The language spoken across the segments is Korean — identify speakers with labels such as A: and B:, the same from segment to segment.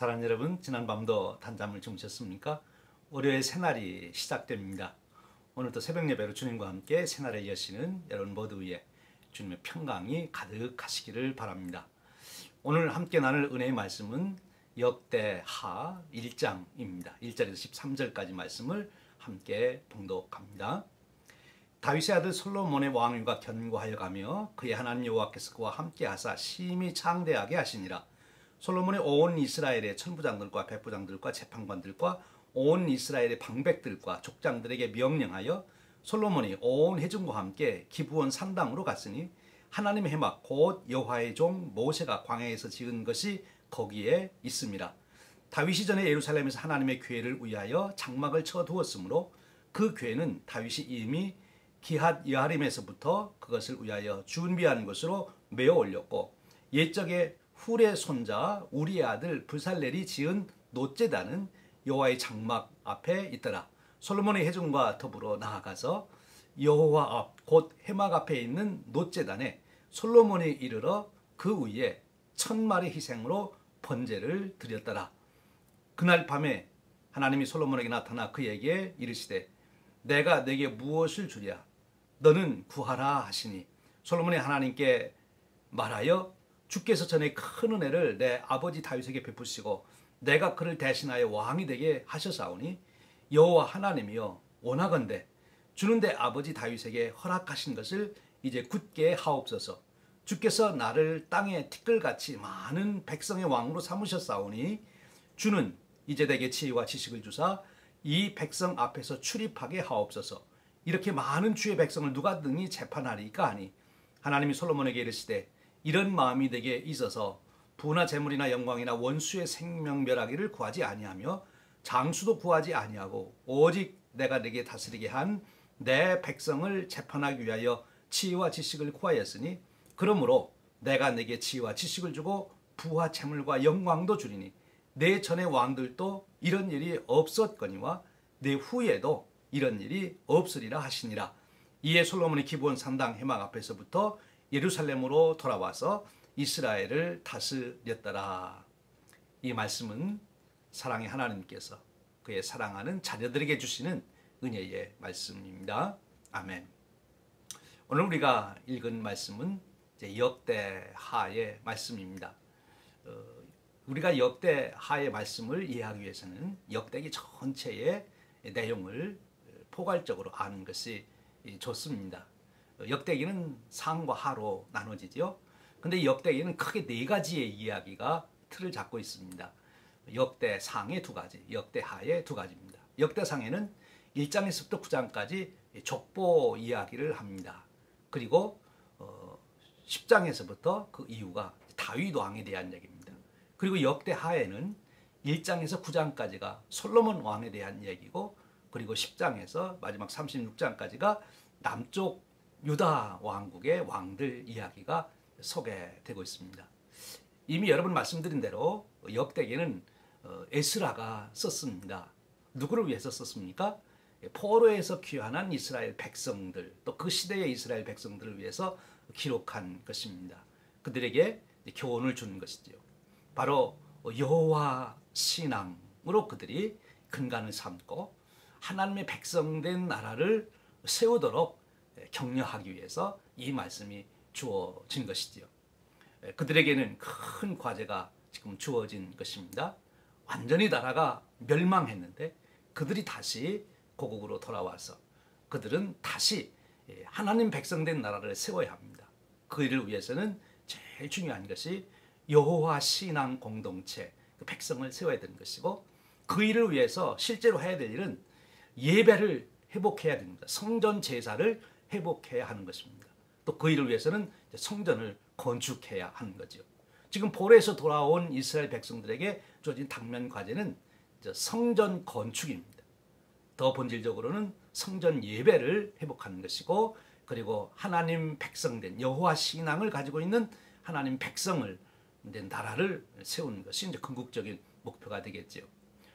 A: 사랑하는 여러분, 지난밤도 단잠을 주무셨습니까? 월요일 새날이 시작됩니다. 오늘도 새벽 예배로 주님과 함께 새날을 여시는 여러분 모두 위에 주님의 평강이 가득하시기를 바랍니다. 오늘 함께 나눌 은혜의 말씀은 역대하 1장입니다. 1절에서 13절까지 말씀을 함께 봉독합니다. 다윗의 아들 솔로몬의 왕위가 견고하여 가며 그의 하나님 여호와께서 그와 함께 하사 심히 창대하게 하시니라. 솔로몬의 온 이스라엘의 천부장들과 백부장들과 재판관들과 온 이스라엘의 방백들과 족장들에게 명령하여 솔로몬이 온 회중과 함께 기브온 산당으로 갔으니 하나님의 회막 곧 여호와의 종 모세가 광야에서 지은 것이 거기에 있습니다. 다윗이 전에 예루살렘에서 하나님의 궤를 위하여 장막을 쳐두었으므로 그 궤는 다윗이 이미 기핫 여아림에서부터 그것을 위하여 준비한 것으로 메어 올렸고, 옛적에 훌의 손자 우리의 아들 브살렐이 지은 놋제단은 여호와의 장막 앞에 있더라. 솔로몬의 회중과 더불어 나아가서 여호와 앞 곧 회막 앞에 있는 놋제단에 솔로몬이 이르러 그 위에 1000마리 희생으로 번제를 드렸더라. 그날 밤에 하나님이 솔로몬에게 나타나 그에게 이르시되 내가 네게 무엇을 주랴? 너는 구하라 하시니 솔로몬이 하나님께 말하여 주께서 전에 큰 은혜를 내 아버지 다윗에게 베푸시고 내가 그를 대신하여 왕이 되게 하셨사오니 여호와 하나님이여 원하건대 주는 내 아버지 다윗에게 허락하신 것을 이제 굳게 하옵소서. 주께서 나를 땅에 티끌같이 많은 백성의 왕으로 삼으셨사오니 주는 이제 내게 지혜와 지식을 주사 이 백성 앞에서 출입하게 하옵소서. 이렇게 많은 주의 백성을 누가 능히 재판하리까 하니 하나님이 솔로몬에게 이르시되 이런 마음이 내게 있어서 부나 재물이나 영광이나 원수의 생명 멸하기를 구하지 아니하며 장수도 구하지 아니하고 오직 내가 내게 다스리게 한 내 백성을 재판하기 위하여 지혜와 지식을 구하였으니 그러므로 내가 내게 지혜와 지식을 주고 부와 재물과 영광도 주리니 내 전의 왕들도 이런 일이 없었거니와 내 후에도 이런 일이 없으리라 하시니라. 이에 솔로몬이 기브온 산당 회막 앞에서부터 예루살렘으로 돌아와서 이스라엘을 다스렸더라. 이 말씀은 사랑의 하나님께서 그의 사랑하는 자녀들에게 주시는 은혜의 말씀입니다. 아멘. 오늘 우리가 읽은 말씀은 역대하의 말씀입니다. 우리가 역대하의 말씀을 이해하기 위해서는 역대기 전체의 내용을 포괄적으로 아는 것이 좋습니다. 역대기는 상과 하로 나눠지죠. 근데 역대기는 크게 네 가지의 이야기가 틀을 잡고 있습니다. 역대상의 두 가지, 역대하의 두 가지입니다. 역대상에는 1장에서부터 9장까지 족보 이야기를 합니다. 그리고 10장에서부터 그 이유가 다윗 왕에 대한 얘기입니다. 그리고 역대하에는 1장에서 9장까지가 솔로몬 왕에 대한 얘기고, 그리고 10장에서 마지막 36장까지가 남쪽 유다 왕국의 왕들 이야기가 소개되고 있습니다. 이미 여러 번 말씀드린 대로 역대기는 에스라가 썼습니다. 누구를 위해서 썼습니까? 포로에서 귀환한 이스라엘 백성들, 또 그 시대의 이스라엘 백성들을 위해서 기록한 것입니다. 그들에게 교훈을 주는 것이죠. 바로 여호와 신앙으로 그들이 근간을 삼고 하나님의 백성된 나라를 세우도록 격려하기 위해서 이 말씀이 주어진 것이지요. 그들에게는 큰 과제가 지금 주어진 것입니다. 완전히 나라가 멸망했는데 그들이 다시 고국으로 돌아와서 그들은 다시 하나님 백성된 나라를 세워야 합니다. 그 일을 위해서는 제일 중요한 것이 여호와 신앙 공동체, 그 백성을 세워야 되는 것이고, 그 일을 위해서 실제로 해야 될 일은 예배를 회복해야 됩니다. 성전 제사를 회복해야 하는 것입니다. 또 그 일을 위해서는 성전을 건축해야 하는 거죠. 지금 포로에서 돌아온 이스라엘 백성들에게 주어진 당면 과제는 성전 건축입니다. 더 본질적으로는 성전 예배를 회복하는 것이고, 그리고 하나님 백성된 여호와 신앙을 가지고 있는 하나님 백성을 나라를 세우는 것이 이제 궁극적인 목표가 되겠죠.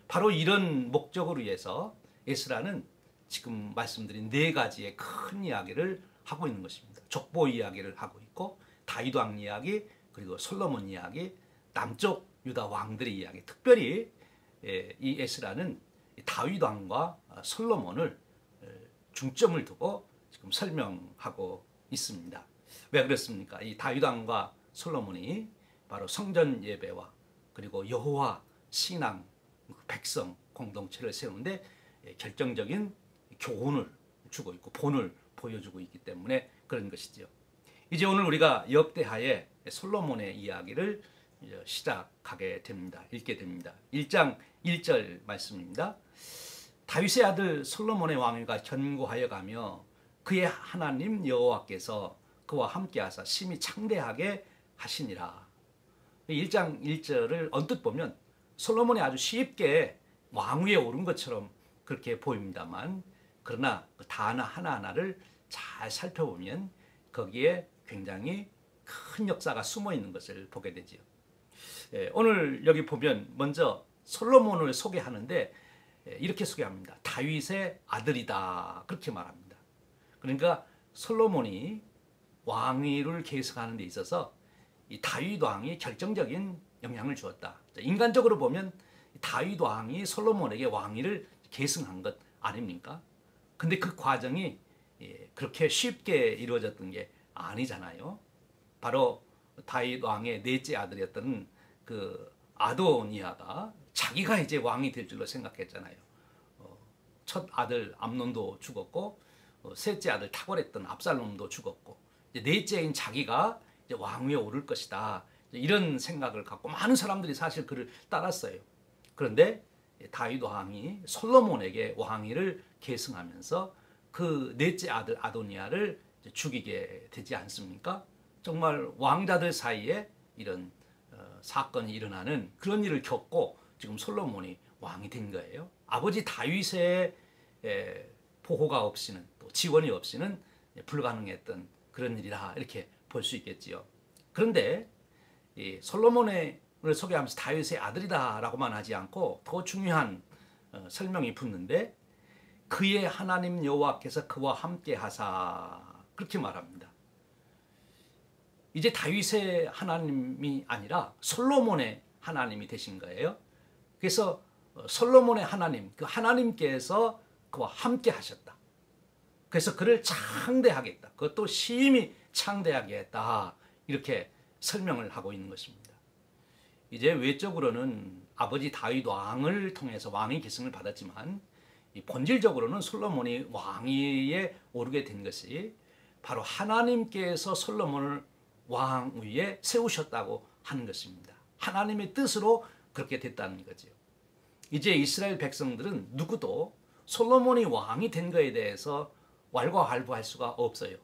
A: 바로 이런 목적을 위해서 에스라는 지금 말씀드린 네 가지의 큰 이야기를 하고 있는 것입니다. 족보 이야기를 하고 있고, 다윗 왕 이야기, 그리고 솔로몬 이야기, 남쪽 유다 왕들의 이야기, 특별히 이 에스라는 다윗 왕과 솔로몬을 중점을 두고 지금 설명하고 있습니다. 왜 그렇습니까? 이 다윗 왕과 솔로몬이 바로 성전 예배와 그리고 여호와 신앙 백성 공동체를 세우는데 결정적인 교훈을 주고 있고 본을 보여주고 있기 때문에 그런 것이죠. 이제 오늘 우리가 역대하의 솔로몬의 이야기를 시작하게 됩니다. 읽게 됩니다. 1장 1절 말씀입니다. 다윗의 아들 솔로몬의 왕위가 견고하여 가며 그의 하나님 여호와께서 그와 함께하사 심히 창대하게 하시니라. 1장 1절을 언뜻 보면 솔로몬이 아주 쉽게 왕위에 오른 것처럼 그렇게 보입니다만, 그러나 그 단어 하나하나를 잘 살펴보면 거기에 굉장히 큰 역사가 숨어 있는 것을 보게 되지요. 오늘 여기 보면 먼저 솔로몬을 소개하는데 이렇게 소개합니다. 다윗의 아들이다, 그렇게 말합니다. 그러니까 솔로몬이 왕위를 계승하는 데 있어서 이 다윗 왕이 결정적인 영향을 주었다. 인간적으로 보면 다윗 왕이 솔로몬에게 왕위를 계승한 것 아닙니까? 근데 그 과정이 그렇게 쉽게 이루어졌던 게 아니잖아요. 바로 다윗 왕의 넷째 아들이었던 그 아도니아가 자기가 이제 왕이 될 줄로 생각했잖아요. 첫 아들 암논도 죽었고, 셋째 아들 탁월했던 압살롬도 죽었고, 이제 넷째인 자기가 이제 왕위에 오를 것이다, 이런 생각을 갖고 많은 사람들이 사실 그를 따랐어요. 그런데 다윗 왕이 솔로몬에게 왕위를 계승하면서 그 넷째 아들 아도니아를 죽이게 되지 않습니까? 정말 왕자들 사이에 이런 사건이 일어나는 그런 일을 겪고 지금 솔로몬이 왕이 된 거예요. 아버지 다윗의 보호가 없이는, 또 지원이 없이는 불가능했던 그런 일이라 이렇게 볼 수 있겠지요. 그런데 이 솔로몬을 소개하면서 다윗의 아들이다라고만 하지 않고 더 중요한 설명이 붙는데, 그의 하나님 여호와께서 그와 함께 하사, 그렇게 말합니다. 이제 다윗의 하나님이 아니라 솔로몬의 하나님이 되신 거예요. 그래서 솔로몬의 하나님, 그 하나님께서 그와 함께 하셨다. 그래서 그를 창대하게 했다. 그것도 심히 창대하게 했다. 이렇게 설명을 하고 있는 것입니다. 이제 외적으로는 아버지 다윗 왕을 통해서 왕위 계승을 받았지만, 본질적으로는 솔로몬이 왕위에 오르게 된 것이 바로 하나님께서 솔로몬을 왕위에 세우셨다고 하는 것입니다. 하나님의 뜻으로 그렇게 됐다는 거죠. 이제 이스라엘 백성들은 누구도 솔로몬이 왕이 된 것에 대해서 왈가왈부할 수가 없어요.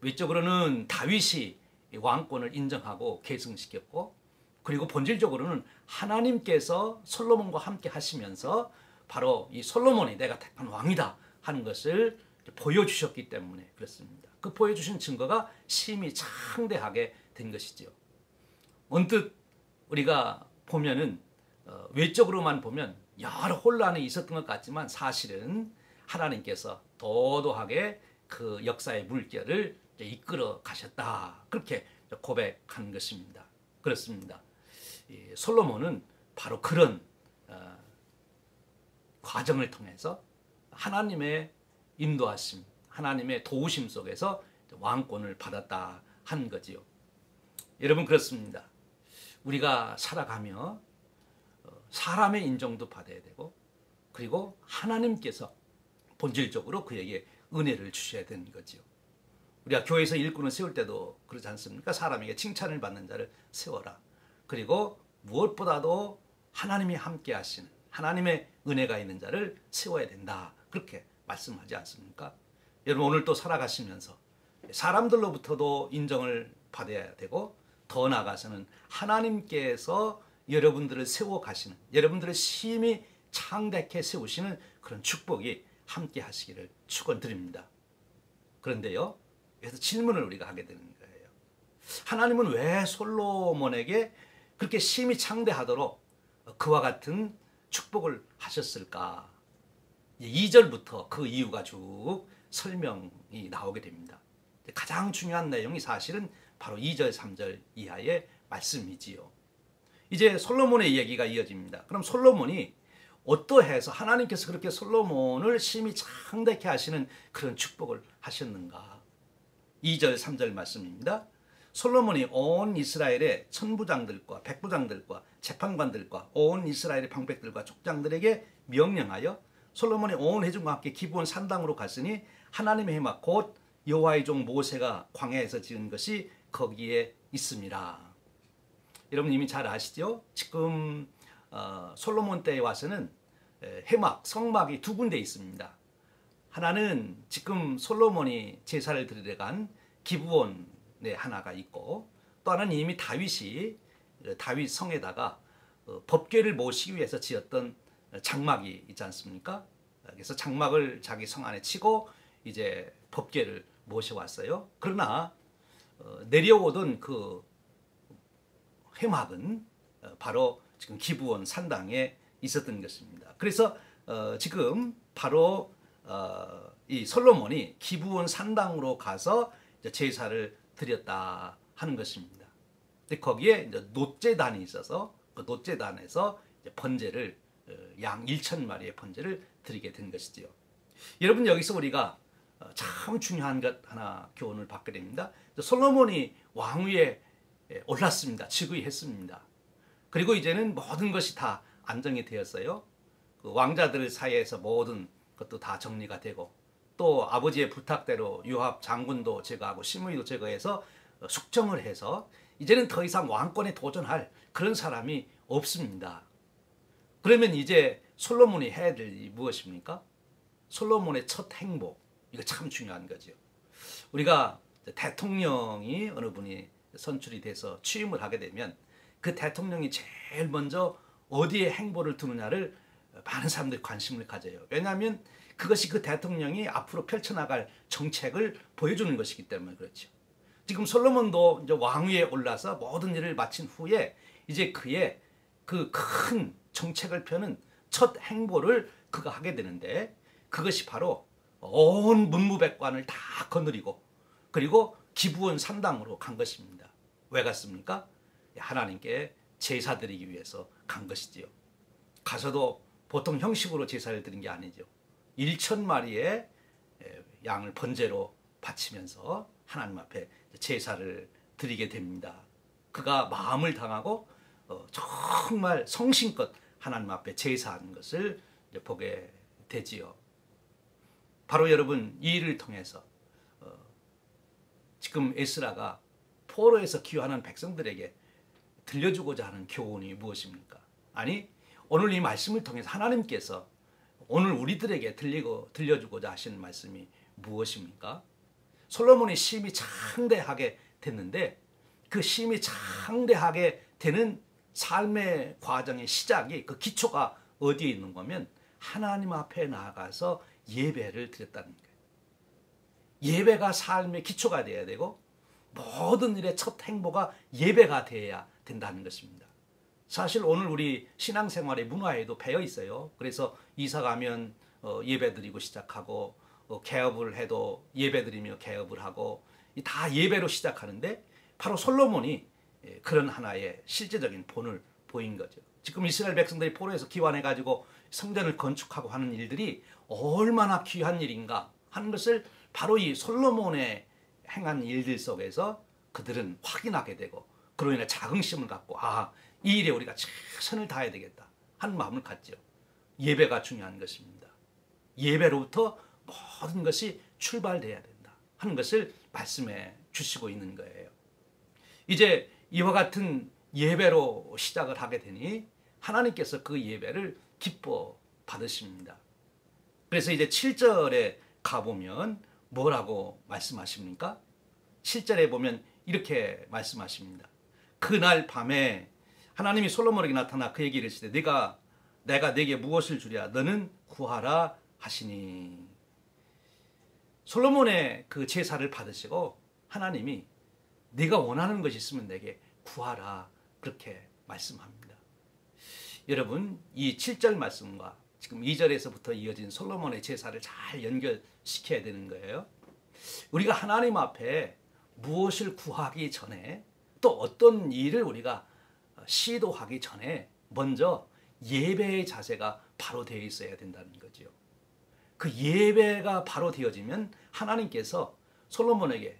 A: 외적으로는 다윗이 왕권을 인정하고 계승시켰고, 그리고 본질적으로는 하나님께서 솔로몬과 함께 하시면서 바로 이 솔로몬이 내가 택한 왕이다 하는 것을 보여주셨기 때문에 그렇습니다. 그 보여주신 증거가 심히 창대하게 된 것이죠. 언뜻 우리가 보면은 외적으로만 보면 여러 혼란이 있었던 것 같지만, 사실은 하나님께서 도도하게 그 역사의 물결을 이끌어 가셨다, 그렇게 고백한 것입니다. 그렇습니다. 솔로몬은 바로 그런 과정을 통해서 하나님의 인도하심, 하나님의 도우심 속에서 왕권을 받았다 한 거지요. 여러분, 그렇습니다. 우리가 살아가며 사람의 인정도 받아야 되고, 그리고 하나님께서 본질적으로 그에게 은혜를 주셔야 되는 거지요. 우리가 교회에서 일꾼을 세울 때도 그렇지 않습니까? 사람에게 칭찬을 받는 자를 세워라. 그리고 무엇보다도 하나님이 함께 하시는, 하나님의 은혜가 있는 자를 세워야 된다, 그렇게 말씀하지 않습니까? 여러분, 오늘 또 살아가시면서 사람들로부터도 인정을 받아야 되고, 더 나아가서는 하나님께서 여러분들을 세워 가시는, 여러분들을 심히 창대케 세우시는 그런 축복이 함께 하시기를 축원드립니다. 그런데요, 그래서 질문을 우리가 하게 되는 거예요. 하나님은 왜 솔로몬에게 그렇게 심히 창대하도록 그와 같은 축복을 하셨을까? 2절부터 그 이유가 쭉 설명이 나오게 됩니다. 가장 중요한 내용이 사실은 바로 2절, 3절 이하의 말씀이지요. 이제 솔로몬의 얘기가 이어집니다. 그럼 솔로몬이 어떠해서 하나님께서 그렇게 솔로몬을 심히 창대케 하시는 그런 축복을 하셨는가? 2절 3절 말씀입니다. 솔로몬이 온 이스라엘의 천부장들과 백부장들과 재판관들과 온 이스라엘의 방백들과 족장들에게 명령하여 솔로몬이 온 회중과 함께 기브온 산당으로 갔으니 하나님의 해막 곧 여호와의 종 모세가 광야에서 지은 것이 거기에 있습니다. 여러분 이미 잘 아시죠? 지금 솔로몬 때에 와서는 해막, 성막이 두 군데 있습니다. 하나는 지금 솔로몬이 제사를 드리러 간 기브온에 하나가 있고, 또 하나는 이미 다윗이 다윗 성에다가 법궤를 모시기 위해서 지었던 장막이 있지 않습니까? 그래서 장막을 자기 성 안에 치고 이제 법궤를 모셔왔어요. 그러나 내려오던 그 회막은 바로 지금 기브온 산당에 있었던 것입니다. 그래서 지금 바로 이 솔로몬이 기브온 산당으로 가서 이제 제사를 드렸다 하는 것입니다. 근데 거기에 이제 놋제단이 있어서 그 놋제단에서 이제 번제를 양 1,000마리의 번제를 드리게 된 것이지요. 여러분 여기서 우리가 참 중요한 것 하나 교훈을 받게 됩니다. 솔로몬이 왕위에 올랐습니다. 즉위했습니다. 그리고 이제는 모든 것이 다 안정이 되었어요. 그 왕자들 사이에서 모든 것도 다 정리가 되고, 또 아버지의 부탁대로 요압 장군도 제거하고 시므이도 제거해서 숙정을 해서 이제는 더 이상 왕권에 도전할 그런 사람이 없습니다. 그러면 이제 솔로몬이 해야 될 일이 무엇입니까? 솔로몬의 첫 행보, 이거 참 중요한 거죠. 우리가 대통령이 어느 분이 선출이 돼서 취임을 하게 되면 그 대통령이 제일 먼저 어디에 행보를 두느냐를 많은 사람들이 관심을 가져요. 왜냐하면 그것이 그 대통령이 앞으로 펼쳐나갈 정책을 보여주는 것이기 때문에 그렇죠. 지금 솔로몬도 이제 왕위에 올라서 모든 일을 마친 후에 이제 그의 그 큰 정책을 펴는 첫 행보를 그가 하게 되는데, 그것이 바로 온 문무백관을 다 거느리고 그리고 기브온 산당으로 간 것입니다. 왜 갔습니까? 하나님께 제사 드리기 위해서 간 것이지요. 가서도 보통 형식으로 제사를 드린 게 아니죠. 1,000마리의 양을 번제로 바치면서 하나님 앞에 제사를 드리게 됩니다. 그가 마음을 당하고 정말 성심껏 하나님 앞에 제사하는 것을 보게 되지요. 바로 여러분 이 일을 통해서 지금 에스라가 포로에서 귀환한 백성들에게 들려주고자 하는 교훈이 무엇입니까? 아니, 오늘 이 말씀을 통해서 하나님께서 오늘 우리들에게 들려주고자 하시는 말씀이 무엇입니까? 솔로몬이 심히 창대하게 됐는데 그 심히 창대하게 되는 삶의 과정의 시작이, 그 기초가 어디에 있는 거면 하나님 앞에 나아가서 예배를 드렸다는 거예요. 예배가 삶의 기초가 되어야 되고 모든 일의 첫 행보가 예배가 되어야 된다는 것입니다. 사실 오늘 우리 신앙생활의 문화에도 배어 있어요. 그래서 이사 가면 예배 드리고 시작하고, 개업을 해도 예배 드리며 개업을 하고, 다 예배로 시작하는데 바로 솔로몬이 그런 하나의 실제적인 본을 보인 거죠. 지금 이스라엘 백성들이 포로에서 귀환해가지고 성전을 건축하고 하는 일들이 얼마나 귀한 일인가 하는 것을 바로 이 솔로몬의 행한 일들 속에서 그들은 확인하게 되고, 그로 인해 자긍심을 갖고 이 일에 우리가 최선을 다해야 되겠다 하는 마음을 갖죠. 예배가 중요한 것입니다. 예배로부터 모든 것이 출발돼야 된다 하는 것을 말씀해 주시고 있는 거예요. 이제 이와 같은 예배로 시작을 하게 되니 하나님께서 그 예배를 기뻐 받으십니다. 그래서 이제 7절에 가보면 뭐라고 말씀하십니까? 7절에 보면 이렇게 말씀하십니다. 그날 밤에 하나님이 솔로몬에게 나타나 그에게 이르시되 내가 네게 무엇을 주랴 너는 구하라 하시니. 솔로몬의 그 제사를 받으시고 하나님이 네가 원하는 것이 있으면 내게 구하라 그렇게 말씀합니다. 여러분 이 7절 말씀과 지금 2절에서부터 이어진 솔로몬의 제사를 잘 연결시켜야 되는 거예요. 우리가 하나님 앞에 무엇을 구하기 전에 또 어떤 일을 우리가 시도하기 전에 먼저 예배의 자세가 바로 되어 있어야 된다는 거죠. 그 예배가 바로 되어지면 하나님께서 솔로몬에게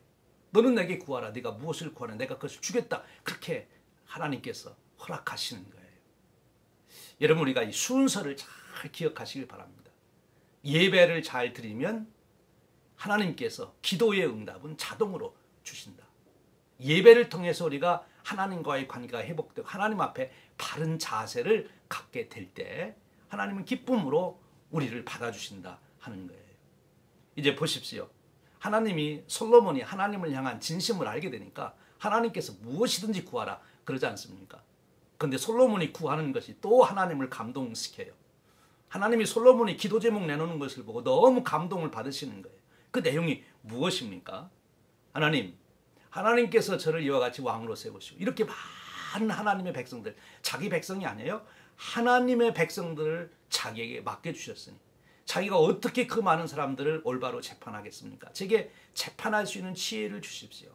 A: 너는 내게 구하라. 네가 무엇을 구하라. 내가 그것을 주겠다. 그렇게 하나님께서 허락하시는 거예요. 여러분, 우리가 이 순서를 잘 기억하시길 바랍니다. 예배를 잘 드리면 하나님께서 기도의 응답은 자동으로 주신다. 예배를 통해서 우리가 하나님과의 관계가 회복되고 하나님 앞에 바른 자세를 갖게 될 때 하나님은 기쁨으로 우리를 받아주신다 하는 거예요. 이제 보십시오. 하나님이 솔로몬이 하나님을 향한 진심을 알게 되니까 하나님께서 무엇이든지 구하라 그러지 않습니까? 그런데 솔로몬이 구하는 것이 또 하나님을 감동시켜요. 하나님이 솔로몬이 기도 제목 내놓는 것을 보고 너무 감동을 받으시는 거예요. 그 내용이 무엇입니까? 하나님께서 저를 이와 같이 왕으로 세우시고 이렇게 많은 하나님의 백성들, 자기 백성이 아니에요. 하나님의 백성들을 자기에게 맡겨주셨으니 자기가 어떻게 그 많은 사람들을 올바로 재판하겠습니까? 제게 재판할 수 있는 지혜를 주십시오.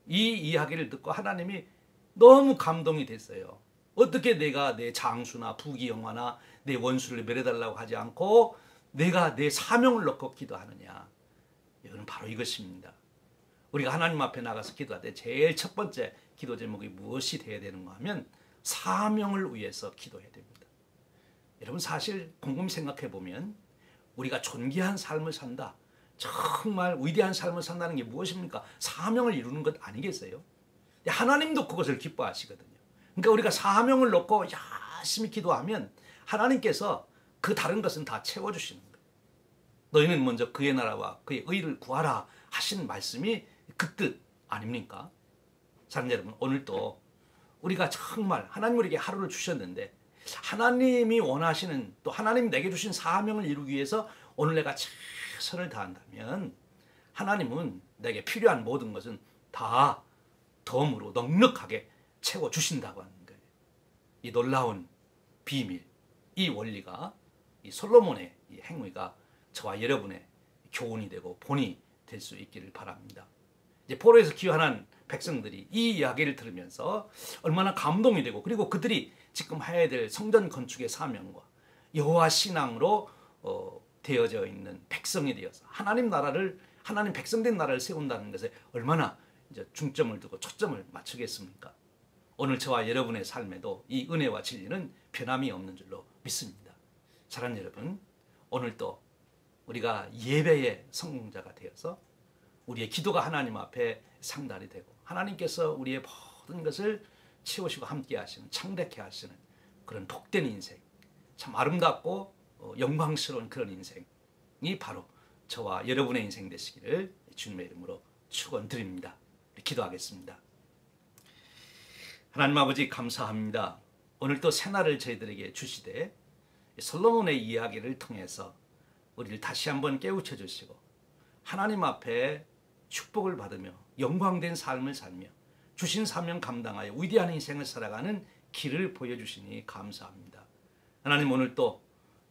A: 이 이야기를 듣고 하나님이 너무 감동이 됐어요. 어떻게 내가 내 장수나 부귀영화나 내 원수를 멸해달라고 하지 않고 내가 내 사명을 놓고 기도하느냐. 이건 바로 이것입니다. 우리가 하나님 앞에 나가서 기도할 때 제일 첫 번째 기도 제목이 무엇이 되어야 되는가 하면 사명을 위해서 기도해야 됩니다. 여러분, 사실 곰곰이 생각해 보면 우리가 존귀한 삶을 산다, 정말 위대한 삶을 산다는 게 무엇입니까? 사명을 이루는 것 아니겠어요? 하나님도 그것을 기뻐하시거든요. 그러니까 우리가 사명을 놓고 열심히 기도하면 하나님께서 그 다른 것은 다 채워주시는 거예요. 너희는 먼저 그의 나라와 그의 의를 구하라 하신 말씀이 그 뜻 아닙니까? 사랑하는 여러분, 오늘도 우리가 정말 하나님 우리에게 하루를 주셨는데 하나님이 원하시는 또 하나님 내게 주신 사명을 이루기 위해서 오늘 내가 최선을 다한다면 하나님은 내게 필요한 모든 것은 다 덤으로 넉넉하게 채워주신다고 하는 거예요. 이 놀라운 비밀, 이 원리가 이 솔로몬의 이 행위가 저와 여러분의 교훈이 되고 본이 될 수 있기를 바랍니다. 이제 포로에서 귀환한 백성들이 이 이야기를 들으면서 얼마나 감동이 되고 그리고 그들이 지금 해야 될 성전 건축의 사명과 여호와 신앙으로 되어져 있는 백성이 되어서 하나님 백성된 나라를 세운다는 것에 얼마나 이제 중점을 두고 초점을 맞추겠습니까? 오늘 저와 여러분의 삶에도 이 은혜와 진리는 변함이 없는 줄로 믿습니다. 사랑하는 여러분, 오늘도 우리가 예배의 성공자가 되어서 우리의 기도가 하나님 앞에 상달이 되고 하나님께서 우리의 모든 것을 채우시고 함께 하시는, 창대케 하시는 그런 복된 인생, 참 아름답고 영광스러운 그런 인생이 바로 저와 여러분의 인생 되시기를 주님의 이름으로 축원드립니다. 기도하겠습니다. 하나님 아버지, 감사합니다. 오늘 또 새날을 저희들에게 주시되 솔로몬의 이야기를 통해서 우리를 다시 한번 깨우쳐 주시고 하나님 앞에 축복을 받으며 영광된 삶을 살며 주신 사명 감당하여 위대한 인생을 살아가는 길을 보여주시니 감사합니다. 하나님, 오늘 또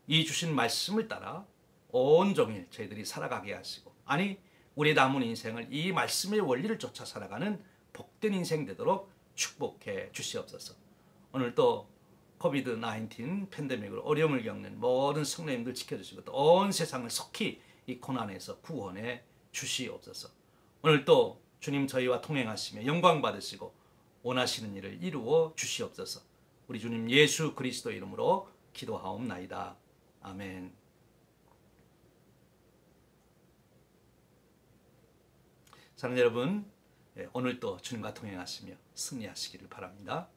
A: 이 주신 말씀을 따라 온종일 저희들이 살아가게 하시고 우리의 남은 인생을 이 말씀의 원리를 쫓아 살아가는 복된 인생 되도록 축복해 주시옵소서. 오늘 또 코비드-19 팬데믹으로 어려움을 겪는 모든 성도님들 지켜주시고 또 온 세상을 속히 이 고난에서 구원해 주시옵소서. 오늘 또 주님 저희와 동행하시며 영광 받으시고 원하시는 일을 이루어 주시옵소서. 우리 주님 예수 그리스도 이름으로 기도하옵나이다. 아멘. 사랑하는 여러분, 오늘 또 주님과 동행하시며 승리하시기를 바랍니다.